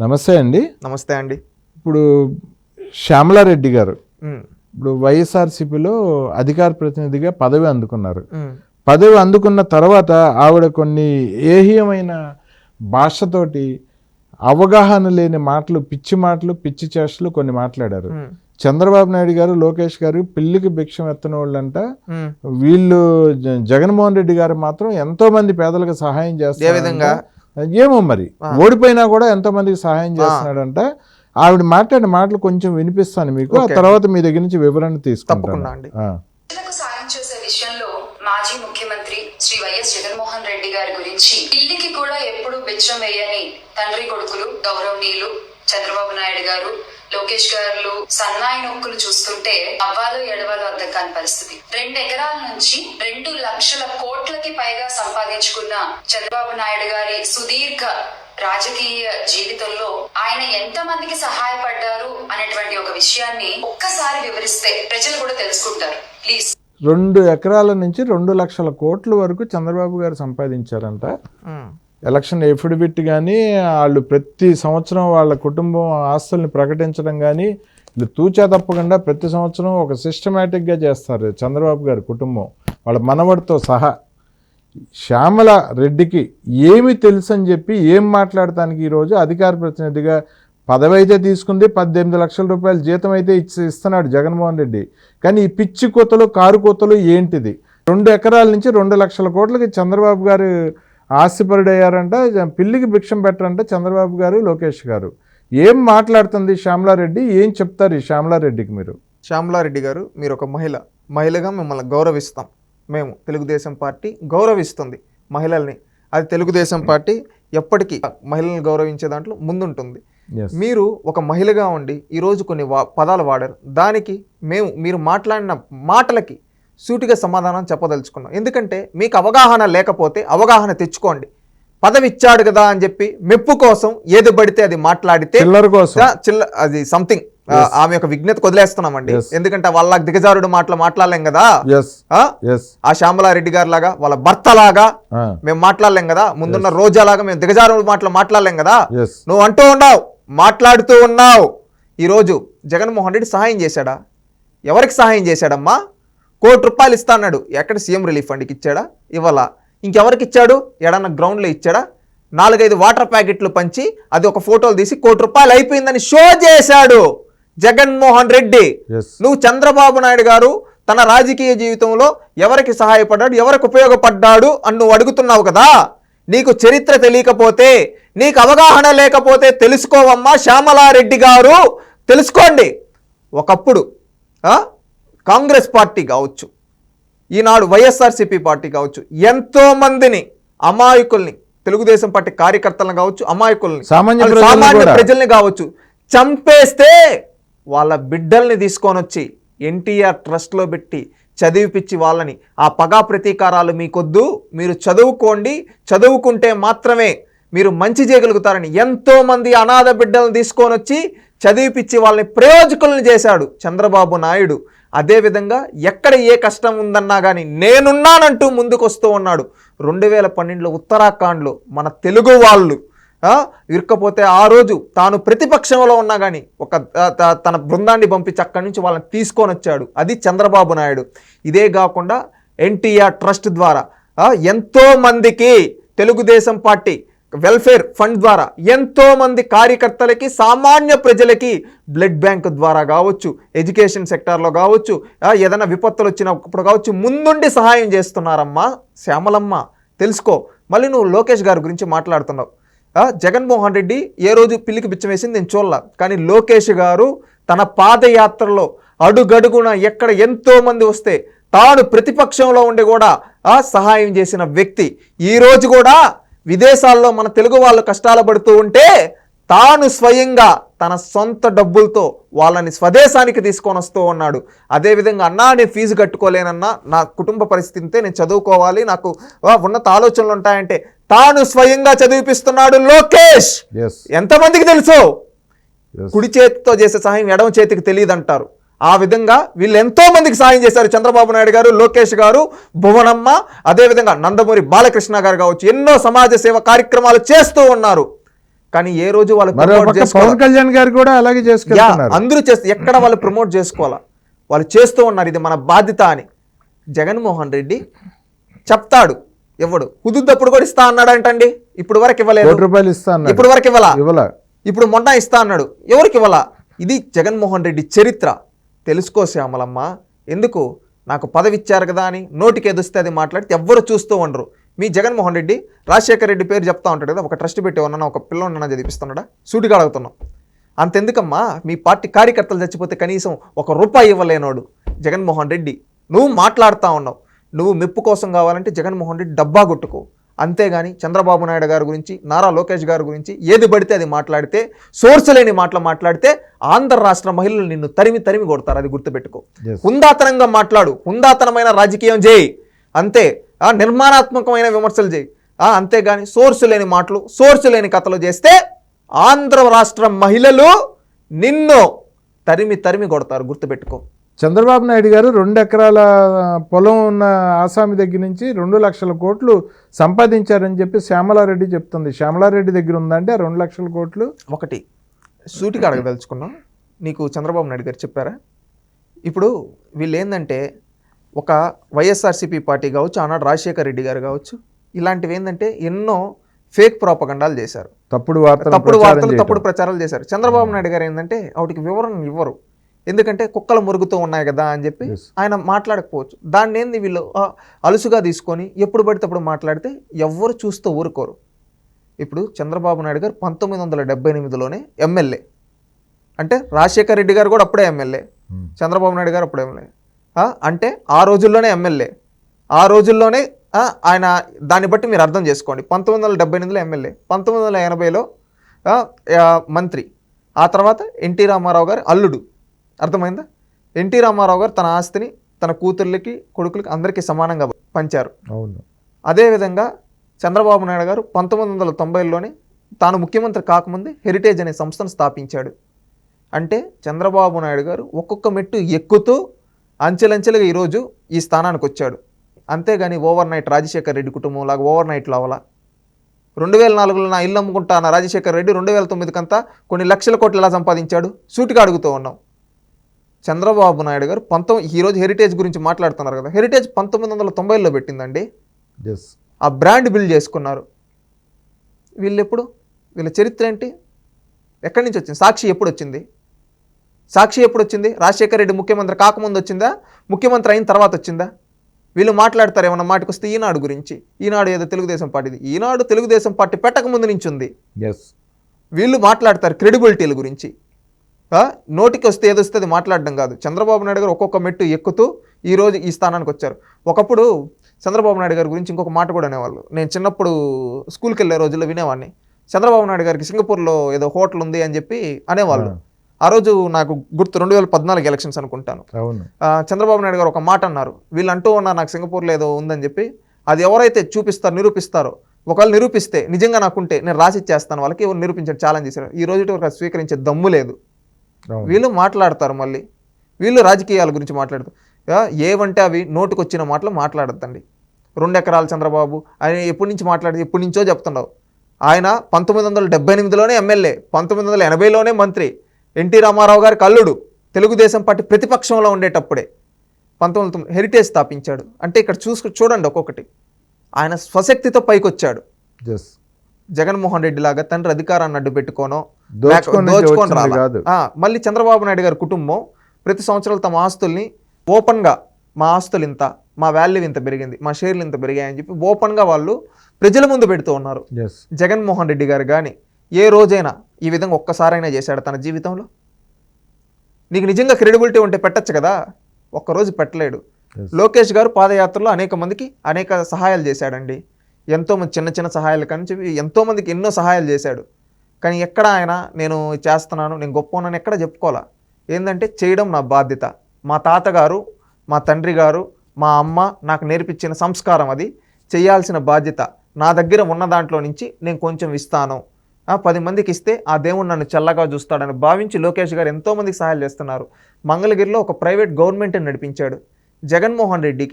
నమస్తే అండి. నమస్తే అండి. ఇప్పుడు శ్యామలారెడ్డి గారు ఇప్పుడు వైఎస్ఆర్సీపీలో అధికార ప్రతినిధిగా పదవి అందుకున్నారు. పదవి అందుకున్న తర్వాత ఆవిడ కొన్ని ఏహ్యమైన భాషతోటి అవగాహన లేని మాటలు, పిచ్చి చేష్టలు కొన్ని మాట్లాడారు. చంద్రబాబు నాయుడు గారు, లోకేష్ గారు పిల్లికి భిక్షం ఎత్తని వాళ్ళంట. వీళ్ళు జగన్మోహన్ రెడ్డి గారు మాత్రం ఎంతో మంది పేదలకు సహాయం చేస్తారు. ఏమో మరి ఓడిపోయినా కూడా ఎంతో మందికి సహాయం చేస్తున్నాడంట. ఆవిడ మాట్లాడిన మాటలు కొంచెం వినిపిస్తాను మీకు, ఆ తర్వాత మీ దగ్గర నుంచి వివరణ తీసుకుంటాను. సాయం చేసే విషయంలో మాజీ ముఖ్యమంత్రి శ్రీ వైఎస్ జగన్మోహన్ రెడ్డి గారి గురించి పిల్లికి కూడా ఎప్పుడు బిచ్చం వేయని తండ్రి కొడుకులు గౌరవనీయులు చంద్రబాబు నాయుడు గారు, లోకేష్ గారు సన్నాయి నొక్కులు చూస్తుంటే అవ్వాలో ఎడవాలో అర్థం కాని పరిస్థితి. 2 ఎకరాల నుంచి 2 లక్షల కోట్లకి పైగా సంపాదించుకున్న చంద్రబాబు నాయుడు గారి సుదీర్ఘ రాజకీయ జీవితంలో ఆయన ఎంత మందికి సహాయపడ్డారు అనేటువంటి ఒక విషయాన్ని ఒక్కసారి వివరిస్తే ప్రజలు కూడా తెలుసుకుంటారు. ప్లీజ్. 2 ఎకరాల నుంచి 2 లక్షల కోట్ల వరకు చంద్రబాబు గారు సంపాదించారంట. ఎలక్షన్ ఎఫిడవిట్ కానీ వాళ్ళు ప్రతి సంవత్సరం వాళ్ళ కుటుంబం ఆస్తుల్ని ప్రకటించడం కానీ వీళ్ళు తూచా తప్పకుండా ప్రతి సంవత్సరం ఒక సిస్టమేటిక్గా చేస్తారు చంద్రబాబు గారి కుటుంబం వాళ్ళ మనవడితో సహా. శ్యామల రెడ్డికి ఏమి తెలుసు అని చెప్పి ఏం మాట్లాడటానికి ఈరోజు అధికార ప్రతినిధిగా పదవి అయితే తీసుకుంది, 18 లక్షల రూపాయల జీతం అయితే ఇస్తున్నాడు జగన్మోహన్ రెడ్డి. కానీ ఈ పిచ్చి కోతలు, కారు కోతలు ఏంటిది? 2 ఎకరాల నుంచి 2 లక్షల కోట్లకి చంద్రబాబు గారు ఆస్తిపరుడయ్యారంట. పిల్లికి భిక్షం పెట్టారంట చంద్రబాబు గారు, లోకేష్ గారు. ఏం మాట్లాడుతుంది శ్యామలారెడ్డి? ఏం చెప్తారు ఈ శ్యామలారెడ్డికి మీరు? శ్యామలారెడ్డి గారు, మీరు ఒక మహిళగా మిమ్మల్ని గౌరవిస్తాం. మేము తెలుగుదేశం పార్టీ గౌరవిస్తుంది మహిళల్ని. అది తెలుగుదేశం పార్టీ ఎప్పటికీ మహిళల్ని గౌరవించే దాంట్లో ముందుంటుంది. మీరు ఒక మహిళగా ఉండి ఈరోజు కొన్ని పదాలు వాడారు. దానికి మీరు మాట్లాడిన మాటలకి సూటిగా సమాధానం చెప్పదలుచుకున్నాం. ఎందుకంటే మీకు అవగాహన లేకపోతే అవగాహన తెచ్చుకోండి. పదవి ఇచ్చాడు కదా అని చెప్పి మెప్పు కోసం ఏది పడితే అది మాట్లాడితే అది సంథింగ్ ఆమె యొక్క విజ్ఞత వదిలేస్తున్నామండి. ఎందుకంటే వాళ్ళ దిగజారుడు మాట్లాడలేం కదా. ఆ శ్యామలారెడ్డి గారి లాగా, వాళ్ళ భర్త లాగా మేము మాట్లాడలేం కదా. ముందున్న రోజా లాగా మేము దిగజారుడు మాట్లాడలేం కదా. నువ్వు అంటూ ఉన్నావు, మాట్లాడుతూ ఉన్నావు. ఈరోజు జగన్మోహన్ రెడ్డి సహాయం చేశాడా? ఎవరికి సహాయం చేశాడమ్మా? ₹1 కోటి ఇస్తా అన్నాడు. ఎక్కడ సీఎం రిలీఫ్ ఫండ్కి ఇచ్చాడా? ఇవాళ ఇంకెవరికి ఇచ్చాడు? ఎడన్నా గ్రౌండ్లో ఇచ్చాడా? 4-5 వాటర్ ప్యాకెట్లు పంచి అది ఒక ఫోటోలు తీసి ₹1 కోటి అయిపోయిందని షో చేశాడు జగన్మోహన్ రెడ్డి. నువ్వు చంద్రబాబు నాయుడు గారు తన రాజకీయ జీవితంలో ఎవరికి సహాయపడ్డాడు, ఎవరికి ఉపయోగపడ్డాడు అని నువ్వు అడుగుతున్నావు కదా. నీకు చరిత్ర తెలియకపోతే, నీకు అవగాహన లేకపోతే తెలుసుకోవమ్మా శ్యామలారెడ్డి గారు, తెలుసుకోండి. ఒకప్పుడు కాంగ్రెస్ పార్టీ కావచ్చు, ఈనాడు వైఎస్ఆర్సీపీ పార్టీ కావచ్చు, ఎంతో మందిని అమాయకుల్ని, తెలుగుదేశం పార్టీ కార్యకర్తలను కావచ్చు, అమాయకుల్ని, సామాన్య ప్రజల్ని కావచ్చు చంపేస్తే వాళ్ళ బిడ్డల్ని తీసుకొని వచ్చి ఎన్టీఆర్ ట్రస్ట్లో పెట్టి చదివిపిచ్చి వాళ్ళని ఆ పగా ప్రతీకారాలు మీకొద్దు, మీరు చదువుకోండి, చదువుకుంటే మాత్రమే మీరు మంచి చేయగలుగుతారని ఎంతోమంది అనాథ బిడ్డలను తీసుకొని వచ్చి చదివిపిచ్చి వాళ్ళని ప్రయోజకులను చేశాడు చంద్రబాబు నాయుడు. అదేవిధంగా ఎక్కడ ఏ కష్టం ఉందన్నా కానీ నేనున్నానంటూ ముందుకు వస్తూ ఉన్నాడు. 2012లో ఉత్తరాఖండ్లో మన తెలుగు వాళ్ళు ఇరుక్కపోతే ఆ రోజు తాను ప్రతిపక్షంలో ఉన్నా కానీ తన బృందాన్ని పంపించి అక్కడి నుంచి వాళ్ళని తీసుకొని వచ్చాడు. అది చంద్రబాబు నాయుడు. ఇదే కాకుండా ఎన్టీఆర్ ట్రస్ట్ ద్వారా ఎంతో మందికి, తెలుగుదేశం పార్టీ వెల్ఫేర్ ఫండ్ ద్వారా ఎంతో మంది కార్యకర్తలకి, సామాన్య ప్రజలకి బ్లడ్ బ్యాంక్ ద్వారా కావచ్చు, ఎడ్యుకేషన్ సెక్టార్లో కావచ్చు, ఏదైనా విపత్తులు వచ్చినప్పుడు కావచ్చు ముందుండి సహాయం చేస్తున్నారమ్మా శ్యామలమ్మ. తెలుసుకో. మళ్ళీ నువ్వు లోకేష్ గారి గురించి మాట్లాడుతున్నావు. జగన్మోహన్ రెడ్డి ఏ రోజు పిల్లికి బిచ్చం వేసింది నేను చూడలా. కానీ లోకేష్ గారు తన పాదయాత్రలో అడుగడుగున ఎక్కడ ఎంతో మంది వస్తే తాను ప్రతిపక్షంలో ఉండి కూడా సహాయం చేసిన వ్యక్తి. ఈరోజు కూడా విదేశాల్లో మన తెలుగు వాళ్ళు కష్టాలు పడుతూ ఉంటే తాను స్వయంగా తన సొంత డబ్బులతో వాళ్ళని స్వదేశానికి తీసుకొని వస్తూ ఉన్నాడు. అదేవిధంగా అన్నా నేను ఫీజు కట్టుకోలేనన్నా, నా కుటుంబ పరిస్థితి నేను చదువుకోవాలి, నాకు ఉన్నత ఆలోచనలు ఉంటాయంటే తాను స్వయంగా చదివిపిస్తున్నాడు లోకేష్. ఎంతమందికి తెలుసు? కుడి చేతితో చేసే సహాయం ఎడమ చేతికి తెలియదు అంటారు. ఆ విధంగా వీళ్ళు ఎంతో మందికి సాయం చేశారు. చంద్రబాబు నాయుడు గారు, లోకేష్ గారు, భువనమ్మ, అదేవిధంగా నందమూరి బాలకృష్ణ గారు కావచ్చు, ఎన్నో సమాజ సేవ కార్యక్రమాలు చేస్తూ ఉన్నారు. కానీ ఏ రోజు వాళ్ళు మరో promote పక్క చేసుకోవాలి. పవన్ కళ్యాణ్ గారు కూడా అలాగే చేసుకెళ్తున్నారు. అందరూ చేస్తే ఎక్కడ వాళ్ళు ప్రమోట్ చేసుకోవాలా, వాళ్ళు చేస్తూ ఉన్నారు, ఇది మన బాధ్యత అని. జగన్మోహన్ రెడ్డి చెప్తాడు, ఎవడు కుదుద్దప్పుడు కూడా ఇస్తా అన్నాడు అంటండి, ఇప్పుడు వరకు ఇవ్వలేదు. ₹1 ఇస్తా అన్నాడు. ఇప్పుడు వరకు ఇవ్వాలా, ఇవ్వలా. ఇప్పుడు మొన్న ఇస్తా అన్నాడు, ఎవరికి ఇవ్వాలా? ఇది జగన్మోహన్ రెడ్డి చరిత్ర. తెలుసుకో శ్యామలమ్మ, ఎందుకు నాకు పదవి ఇచ్చారు కదా అని నోటికి ఎదుస్తే అది మాట్లాడితే ఎవ్వరు చూస్తూ ఉండరు. మీ జగన్మోహన్ రెడ్డి రాజశేఖర రెడ్డి పేరు చెప్తా ఉంటాడు కదా, ఒక ట్రస్ట్ పెట్టి ఉన్నా ఒక పిల్లన్నా చదివిస్తున్నాడా? సూటిగా అడుగుతున్నాం. అంతెందుకమ్మా, మీ పార్టీ కార్యకర్తలు చచ్చిపోతే కనీసం ₹1 ఇవ్వలేనోడు జగన్మోహన్ రెడ్డి. నువ్వు మాట్లాడుతూ ఉన్నావు, నువ్వు మెప్పు కోసం కావాలంటే జగన్మోహన్ రెడ్డి డబ్బా కొట్టుకో, అంతేగాని చంద్రబాబు నాయుడు గారి గురించి, నారా లోకేష్ గారి గురించి ఏది పడితే అది మాట్లాడితే, సోర్స్ లేని మాటలు మాట్లాడితే ఆంధ్ర రాష్ట్ర మహిళలు నిన్ను తరిమి తరిమి కొడతారు. అది గుర్తుపెట్టుకో. Yes. హుందాతనంగా మాట్లాడు, హుందాతనమైన రాజకీయం చేయి, అంతే. నిర్మాణాత్మకమైన విమర్శలు చేయి, అంతేగాని సోర్సు లేని మాటలు, సోర్సు లేని కథలు చేస్తే ఆంధ్ర రాష్ట్ర మహిళలు నిన్ను తరిమి తరిమి కొడతారు, గుర్తుపెట్టుకో. చంద్రబాబు నాయుడు గారు 2 ఎకరాల పొలం ఉన్న ఆసామి దగ్గర నుంచి 2 లక్షల కోట్లు సంపాదించారని చెప్పి శ్యామలారెడ్డి చెప్తుంది. శ్యామలారెడ్డి దగ్గర ఉందంటే ఆ 2 లక్షల కోట్లు. ఒకటి సూటిగా అడగదలుచుకున్నాం, నీకు చంద్రబాబు నాయుడు గారు చెప్పారా? ఇప్పుడు వీళ్ళు ఏంటంటే, ఒక వైఎస్ఆర్సీపీ పార్టీ కావచ్చు, ఆనాడు రాజశేఖర రెడ్డి గారు కావచ్చు, ఇలాంటివి ఏంటంటే ఎన్నో ఫేక్ ప్రాపగండాలు చేశారు, తప్పుడు వార్తలు, తప్పుడు ప్రచారాలు చేశారు. చంద్రబాబు నాయుడు గారు ఏంటంటే వాటికి వివరణ ఇవ్వరు, ఎందుకంటే కుక్కలు మురుగుతూ ఉన్నాయి కదా అని చెప్పి ఆయన మాట్లాడకపోవచ్చు. దాన్ని ఏంది వీళ్ళు అలుసుగా తీసుకొని ఎప్పుడు పడితే అప్పుడు మాట్లాడితే ఎవ్వరు చూస్తూ ఊరుకోరు. ఇప్పుడు చంద్రబాబు నాయుడు గారు 1978లోనే ఎమ్మెల్యే, అంటే రాజశేఖర రెడ్డి గారు కూడా అప్పుడే ఎమ్మెల్యే, చంద్రబాబు నాయుడు గారు అప్పుడే ఎమ్మెల్యే. అంటే ఆ రోజుల్లోనే ఎమ్మెల్యే, ఆ రోజుల్లోనే ఆయన. దాన్ని బట్టి మీరు అర్థం చేసుకోండి. 1978లో ఎమ్మెల్యే, 1980లో మంత్రి, ఆ తర్వాత ఎన్టీ రామారావు గారి అల్లుడు. అర్థమైందా? ఎన్టీ రామారావు గారు తన ఆస్తిని తన కూతుర్లకి, కొడుకులకి అందరికీ సమానంగా పంచారు. అవును. అదేవిధంగా చంద్రబాబు నాయుడు గారు 1990లోనే తాను ముఖ్యమంత్రి కాకముందే హెరిటేజ్ అనే సంస్థను స్థాపించాడు. అంటే చంద్రబాబు నాయుడు గారు ఒక్కొక్క మెట్టు ఎక్కుతూ అంచెలంచెలుగా ఈరోజు ఈ స్థానానికి వచ్చాడు. అంతేగాని ఓవర్ నైట్ రాజశేఖర రెడ్డి కుటుంబం లాగా ఓవర్ నైట్లో అవ్వాల. 2004లో నా ఇల్లు అమ్ముకుంటా అన్న రాజశేఖర రెడ్డి 2009కంతా కొన్ని లక్షల కోట్లు ఎలా సంపాదించాడు? సూటిగా అడుగుతూ ఉన్నాం. చంద్రబాబు నాయుడు గారు ఈరోజు హెరిటేజ్ గురించి మాట్లాడుతున్నారు కదా, హెరిటేజ్ 1990లో పెట్టిందండి. ఆ బ్రాండ్ బిల్డ్ చేసుకున్నారు. వీళ్ళ చరిత్ర ఏంటి? ఎక్కడి నుంచి వచ్చింది? సాక్షి ఎప్పుడు వచ్చింది? రాజశేఖర రెడ్డి ముఖ్యమంత్రి కాకముందు వచ్చిందా, ముఖ్యమంత్రి అయిన తర్వాత వచ్చిందా? వీళ్ళు మాట్లాడతారు ఏమన్నా మాటకు వస్తే ఈనాడు గురించి. ఈనాడు ఏదో తెలుగుదేశం పార్టీది, ఈనాడు తెలుగుదేశం పార్టీ పెట్టక ముందు నుంచి ఉంది. వీళ్ళు మాట్లాడతారు క్రెడిబిలిటీల గురించి. నోటికి వస్తే ఏదొస్తే అది మాట్లాడడం కాదు. చంద్రబాబు నాయుడు గారు ఒక్కొక్క మెట్టు ఎక్కుతూ ఈరోజు ఈ స్థానానికి వచ్చారు. ఒకప్పుడు చంద్రబాబు నాయుడు గారి గురించి ఇంకొక మాట కూడా అనేవాళ్ళు. నేను చిన్నప్పుడు స్కూల్కి వెళ్ళే రోజుల్లో వినేవాడిని. చంద్రబాబు నాయుడు గారికి సింగపూర్లో ఏదో హోటల్ ఉంది అని చెప్పి అనేవాళ్ళు. ఆ రోజు నాకు గుర్తు 2014 ఎలక్షన్స్ అనుకుంటాను. చంద్రబాబు నాయుడు గారు ఒక మాట అన్నారు, వీళ్ళు అంటూ ఉన్నారు నాకు సింగపూర్లో ఏదో ఉందని చెప్పి. అది ఎవరైతే నిరూపిస్తారో, ఒకవేళ నిరూపిస్తే నిజంగా నాకుంటే నేను రాసిచ్చేస్తాను వాళ్ళకి, ఎవరు నిరూపించారు ఛాలెంజ్ చేశారు. ఈ రోజు వరకు స్వీకరించే దమ్ము లేదు. వీళ్ళు మాట్లాడతారు, మళ్ళీ వీళ్ళు రాజకీయాల గురించి మాట్లాడతారు. ఏవంటే అవి నోటుకొచ్చిన మాటలు మాట్లాడద్దండి. 2 ఎకరాలు చంద్రబాబు ఆయన ఎప్పటి నుంచి ఎప్పటి నుంచో చెప్తున్నావు. ఆయన 1978లోనే ఎమ్మెల్యే, 1980లోనే మంత్రి, ఎన్టీ రామారావు గారికి అల్లుడు, తెలుగుదేశం పార్టీ ప్రతిపక్షంలో ఉండేటప్పుడే 1990 హెరిటేజ్ స్థాపించాడు. అంటే ఇక్కడ చూడండి ఒక్కొక్కటి. ఆయన స్వశక్తితో పైకొచ్చాడు. జగన్మోహన్ రెడ్డి లాగా తండ్రి అధికారాన్ని అడ్డు పెట్టుకోనో దోచుకొని రాదు. మళ్ళీ చంద్రబాబు నాయుడు గారి కుటుంబం ప్రతి సంవత్సరాలు తమ ఆస్తుల్ని ఓపెన్గా, మా ఆస్తులు ఇంత, మా వాల్యూ ఇంత పెరిగింది, మా షేర్లు ఇంత పెరిగాయని చెప్పి ఓపెన్గా వాళ్ళు ప్రజల ముందు పెడుతూ ఉన్నారు. జగన్మోహన్ రెడ్డి గారు కానీ ఏ రోజైనా ఈ విధంగా ఒక్కసారైనా చేశాడు తన జీవితంలో? నీకు నిజంగా క్రెడిబిలిటీ ఉంటే పెట్టచ్చు కదా, ఒక్కరోజు పెట్టలేడు. లోకేష్ గారు పాదయాత్రలో అనేక మందికి అనేక సహాయాలు చేశాడండి. ఎంతోమంది చిన్న చిన్న సహాయాలు కానీ చెప్పి ఎంతోమందికి ఎన్నో సహాయాలు చేశాడు. కానీ ఎక్కడ ఆయన నేను చేస్తున్నాను, నేను గొప్ప ఉన్నాను ఎక్కడ చెప్పుకోవాలా. ఏంటంటే చేయడం నా బాధ్యత, మా తాతగారు, మా తండ్రి గారు, మా అమ్మ నాకు నేర్పించిన సంస్కారం, అది చేయాల్సిన బాధ్యత. నా దగ్గర ఉన్న దాంట్లో నుంచి నేను కొంచెం ఇస్తాను, 10 మందికి ఇస్తే ఆ దేవుడు నన్ను చల్లగా చూస్తాడని భావించి లోకేష్ గారు ఎంతోమందికి సహాయాలు చేస్తున్నారు. మంగళగిరిలో ఒక ప్రైవేట్ గవర్నమెంట్ని నడిపించాడు. జగన్మోహన్ రెడ్డి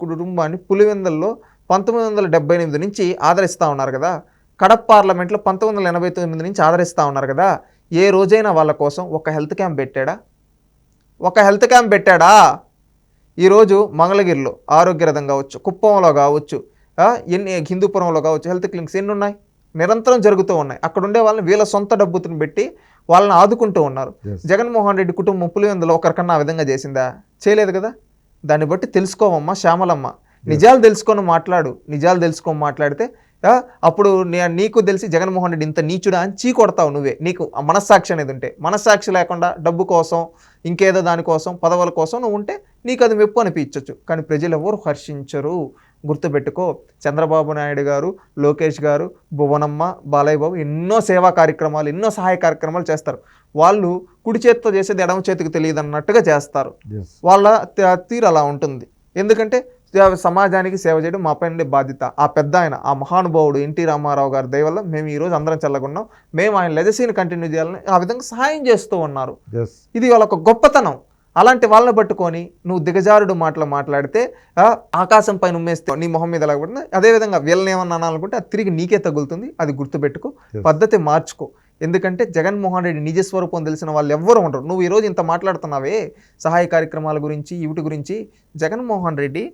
కుటుంబాన్ని పులివెందుల్లో 1978 నుంచి ఆదరిస్తూ ఉన్నారు కదా. కడప పార్లమెంట్లో 1989 నుంచి ఆదరిస్తూ ఉన్నారు కదా, ఏ రోజైనా వాళ్ళ కోసం ఒక హెల్త్ క్యాంప్ పెట్టాడా? ఒక హెల్త్ క్యాంప్ పెట్టాడా? ఈరోజు మంగళగిరిలో ఆరోగ్యరథం కావచ్చు, కుప్పంలో కావచ్చు, ఎన్ని హిందూపురంలో కావచ్చు, హెల్త్ క్లినిక్స్ ఎన్ని ఉన్నాయి, నిరంతరం జరుగుతూ ఉన్నాయి. అక్కడ ఉండే వాళ్ళని వీళ్ళ సొంత డబ్బుతుని పెట్టి వాళ్ళని ఆదుకుంటూ ఉన్నారు. జగన్మోహన్ రెడ్డి కుటుంబం ముప్పులు ఒకరికన్నా ఆ విధంగా చేసిందా? చేయలేదు కదా. దాన్ని బట్టి తెలుసుకోవమ్మా శ్యామలమ్మ, నిజాలు తెలుసుకొని మాట్లాడు. నిజాలు తెలుసుకొని మాట్లాడితే అప్పుడు నీకు తెలిసి జగన్మోహన్ రెడ్డి ఇంత నీచుడా అని చీ కొడతావు నువ్వే. నీకు మనస్సాక్షి అనేది ఉంటే, మనస్సాక్షి లేకుండా డబ్బు కోసం ఇంకేదో దానికోసం పదవుల కోసం నువ్వు ఉంటే నీకు అది మెప్పు అనిపించవచ్చు. కానీ ప్రజలు ఎవరు హర్షించరు. గుర్తుపెట్టుకో, చంద్రబాబు నాయుడు గారు, లోకేష్ గారు, భువనమ్మ, బాలయ్య బాబు ఎన్నో సేవా కార్యక్రమాలు, ఎన్నో సహాయ కార్యక్రమాలు చేస్తారు. వాళ్ళు కుడి చేతితో చేసేది ఎడమ చేతికి తెలియదు అన్నట్టుగా చేస్తారు. వాళ్ళ తీరు అలా ఉంటుంది. ఎందుకంటే సమాజానికి సేవ చేయడం మా పైన బాధ్యత. ఆ పెద్ద ఆయన, ఆ మహానుభావుడు ఎన్టీ రామారావు గారి దయ వల్ల మేము ఈరోజు అందరం చల్లగున్నాం. మేము ఆయన లెగసీని కంటిన్యూ చేయాలని ఆ విధంగా సహాయం చేస్తూ ఉన్నారు. ఇది వాళ్ళొక గొప్పతనం. అలాంటి వాళ్ళని పట్టుకొని నువ్వు దిగజారుడు మాటలు మాట్లాడితే ఆకాశం పైన ఉమ్మేస్తే నీ మొహం మీద ఎలాగబడుతుంది. అదేవిధంగా వీళ్ళని ఏమన్నా అనాలనుకుంటే అది తిరిగి నీకే తగులుతుంది. అది గుర్తుపెట్టుకో, పద్ధతి మార్చుకో. ఎందుకంటే జగన్మోహన్ రెడ్డి నిజస్వరూపం తెలిసిన వాళ్ళు ఎవ్వరు ఉండరు. నువ్వు ఈరోజు ఇంత మాట్లాడుతున్నావే సహాయ కార్యక్రమాల గురించి, వీటి గురించి. జగన్మోహన్ రెడ్డి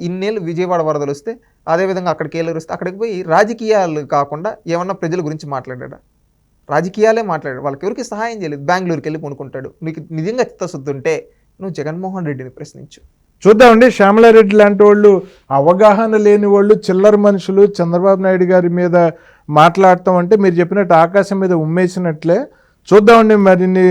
ఇన్నేళ్ళు విజయవాడ వరదలు వస్తే, అదేవిధంగా అక్కడికి ఏలూరు వస్తే అక్కడికి పోయి రాజకీయాలు కాకుండా ఏమన్నా ప్రజల గురించి మాట్లాడా? రాజకీయాలే మాట్లాడాడు. వాళ్ళకి ఎవరికి సహాయం చేయలేదు. బెంగళూరుకి వెళ్ళి కొనుక్కుంటాడు. నీకు నిజంగా చిత్తశుద్ధి ఉంటే నువ్వు జగన్మోహన్ రెడ్డిని ప్రశ్నించు. చూద్దామండి, శ్యామలారెడ్డి లాంటి వాళ్ళు, అవగాహన లేని వాళ్ళు, చిల్లర మనుషులు చంద్రబాబు నాయుడు గారి మీద మాట్లాడటం అంటే మీరు చెప్పినట్టు ఆకాశం మీద ఉమ్మేసినట్లే. చూద్దామండి, మరిన్ని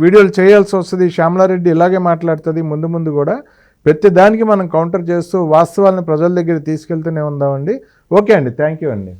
వీడియోలు చేయాల్సి వస్తుంది. శ్యామలారెడ్డి ఇలాగే మాట్లాడుతుంది ముందు ముందు కూడా. ప్రతి దానికి మనం కౌంటర్ చేస్తూ వాస్తవాలను ప్రజల దగ్గర తీసుకెళ్తూనే ఉందామండి. ఓకే అండి, థ్యాంక్ యూ అండి.